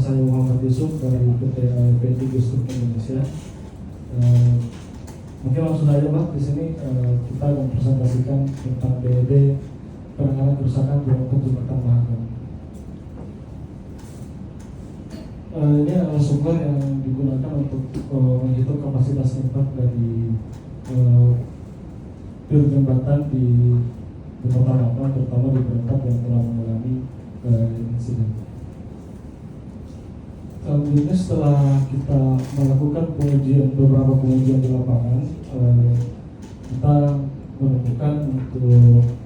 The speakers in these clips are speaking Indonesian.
saya Muhammad Yusuf dari PT AEP Gustuk Indonesia. Mungkin langsung saja Pak, di sini kita mempresentasikan tentang BED penanganan kerusakan bermutu jembatan Mahakam. Ini adalah sumber yang digunakan untuk menghitung kapasitas impact dari pil jembatan di Kota Mahakam, terutama di Berentak yang telah mengalami insiden. Selanjutnya setelah kita melakukan beberapa pengujian di lapangan, kita menemukan untuk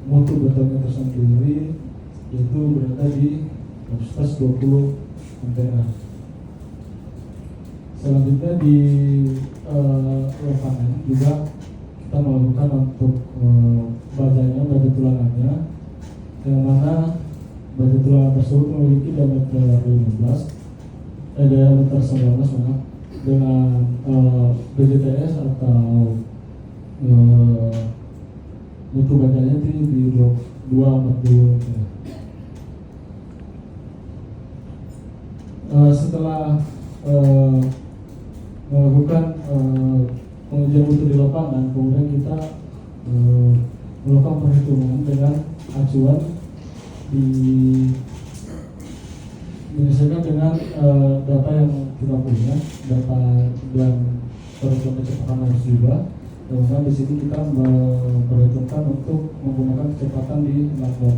mutu betonnya tersendiri yaitu berada di kapasitas 20 MPa. Selanjutnya di lapangan juga kita melakukan untuk baja tulangannya, yang mana baja tulangan tersebut memiliki diameter 19 dengan BDTS atau mutu bajanya itu di 240. Setelah melakukan pengujian mutu di lapangan, kemudian kita melakukan perhitungan dengan acuan disesuaikan dengan data yang kita punya, data dan perhitungan kecepatan arus juga. Kemudian di sini kita memperhitungkan untuk menggunakan kecepatan di knot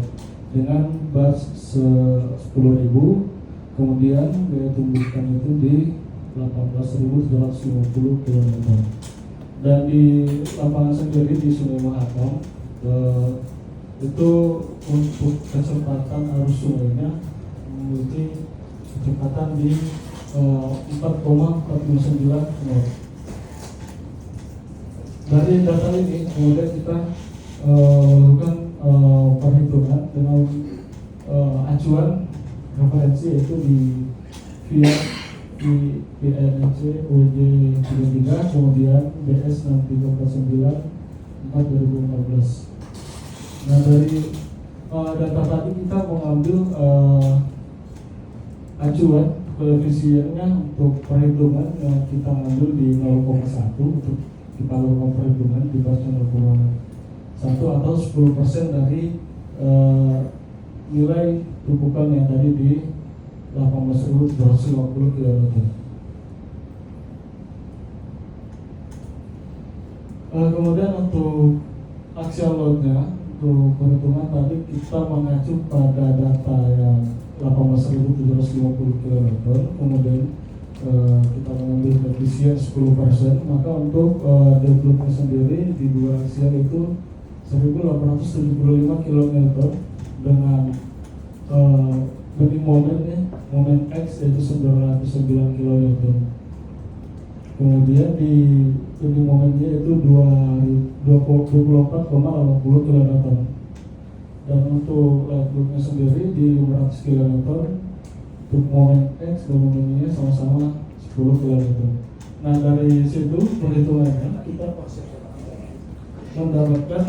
dengan bar 10.000, kemudian daya tumbukan itu di 18.750 km. Dan di lapangan sendiri di Sungai Mahakam itu untuk kecepatan arus sungainya memiliki kecepatan di 4,459 knot. Dari data ini kemudian kita melakukan perhitungan dengan acuan referensi yaitu di via di PNC UJ 33, kemudian BS 6349 2014. Nah, dari data tadi kita mengambil acuan koefisiennya untuk perhitungan yang kita ambil di 0,1 untuk kita lakukan perhitungan di bawah 0,1 atau 10% dari nilai tumpukan yang tadi di 18.250 km. Kemudian untuk axial loadnya, untuk perhitungan tadi kita mengacu pada data yang 18.750 km, kemudian kita mengambil koefisien 10%, maka untuk development sendiri di dua axial itu 1.875 km dengan momen X yaitu 909 km. Kemudian di bending momennya itu 24,80 km. Dan untuk loadnya sendiri di 500 km, untuk momen X dan momennya sama-sama 10 km. Nah, dari situ perhitungannya kita mendapatkan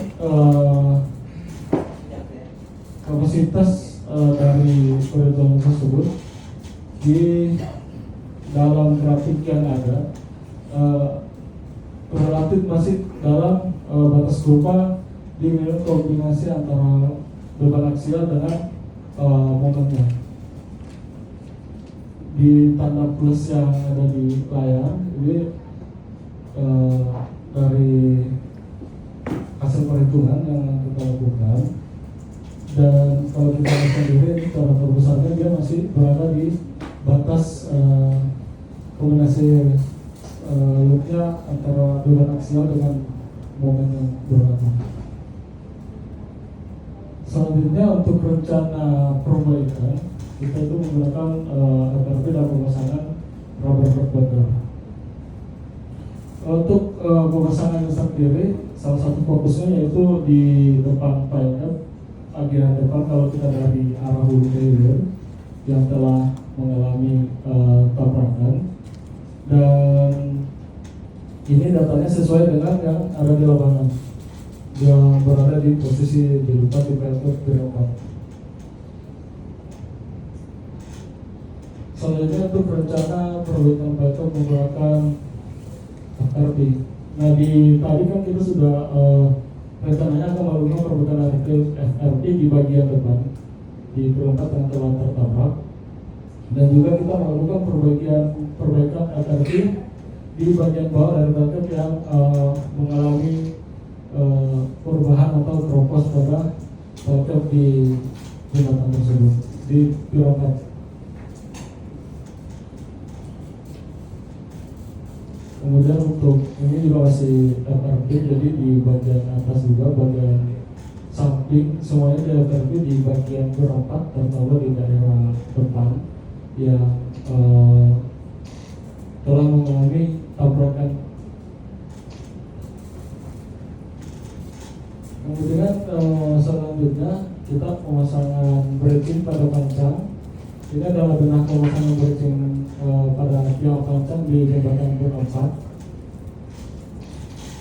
kapasitas dari perhitungan tersebut di dalam grafik yang ada relatif masih dalam batas berupa di kombinasi antara beban aksial dengan momennya. Di tanda plus yang ada di layar ini dari hasil perhitungan yang kita lakukan, dan kalau kita lihat sendiri ini cara terbesarnya dia masih berada di batas kombinasi loadnya antara beban aksial dengan momen yang berlaku. Selanjutnya untuk rencana perbaikan kita itu menggunakan RP dan pemasangan rubber backbender. Untuk pemasangan sendiri salah satu fokusnya yaitu di depan pilot bagian depan kalau kita dari arah hulu trailer yang telah mengalami tabrakan, dan ini datanya sesuai dengan yang ada di lapangan yang berada di posisi D4 di PLT 4. Selanjutnya untuk rencana perbaikan backup menggunakan FRP. Nah tadi kan kita sudah rencananya akan melakukan perbaikan FRP di bagian depan di perangkat yang telah tertabrak, dan juga kita melakukan perbaikan FRP di bagian bawah dari backup yang mengalami perubahan atau keropos pada backup di jembatan tersebut di perangkat. Kemudian untuk ini juga masih FRP, jadi di bagian atas juga, bagian samping semuanya di FRP di bagian berempat, terutama di daerah depan yang telah mengalami tabrakan. Kemudian selanjutnya kita pemasangan braking pada pancang. Ini adalah benah pemasangan braking pada tiang pancang di jembatan berempat.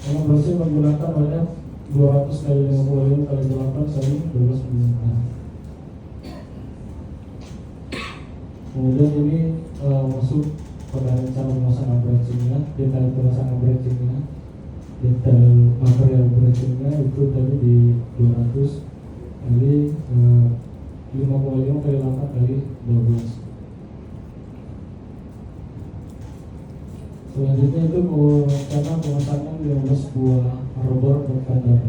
Yang berhasil menggunakan banyak 200 kali 55 kali 8 kali 12 mm. Kemudian ini masuk pada rencana pemasangan brakingnya, detail pemasangan brakingnya, detail material brakingnya itu tadi di 200 kali 5,5 kali 8 kali 12. Selanjutnya itu rencana pemasangan 15 buah rubber berkandar.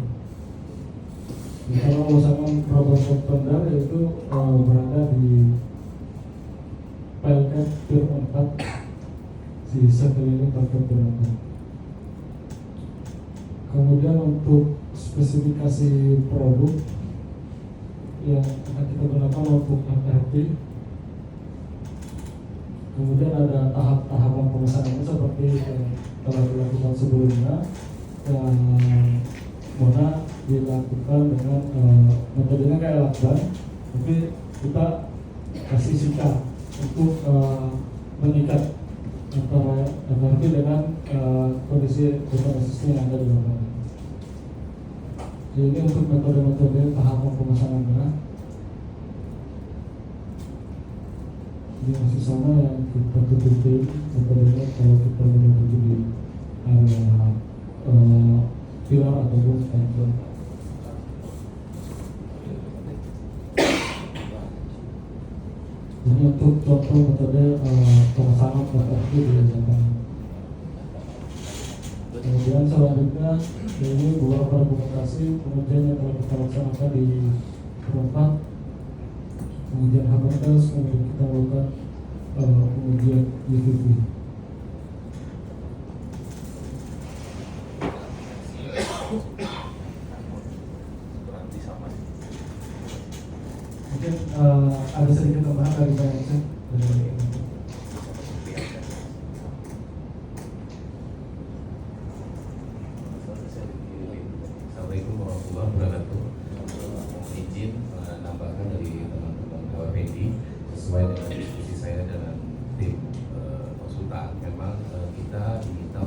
Rencana pemasangan rubber berkandar yaitu berada di pelket Pier 4 di sekeliling pelket Pier 4. Kemudian untuk spesifikasi produk yang akan kita gunakan untuk FRP, kemudian ada tahap-tahapan pemesanannya seperti yang telah dilakukan sebelumnya, yang mana dilakukan dengan metodenya kayak lakban, tapi kita kasih sika untuk mengikat antara FRP dengan kondisi yang ada di lapangan. Jadi ini untuk metode-metode tahapan pemasangannya. Ini masih sama yang kita tutupin metodenya kalau kita menuju di area pilar ataupun stanchion. Ini untuk contoh metode pemasangan FRP di lapangan. Kemudian selanjutnya ini beberapa dokumentasi pengujian yang telah kita laksanakan di tempat, kemudian HBTS, kemudian kita lakukan pengujian UVV. Mungkin ada sedikit tambahan dari saya. Assalamualaikum warahmatullahi wabarakatuh. Izin menambahkan dari teman-teman KWPD sesuai dengan diskusi saya dengan tim konsultan. Memang kita diminta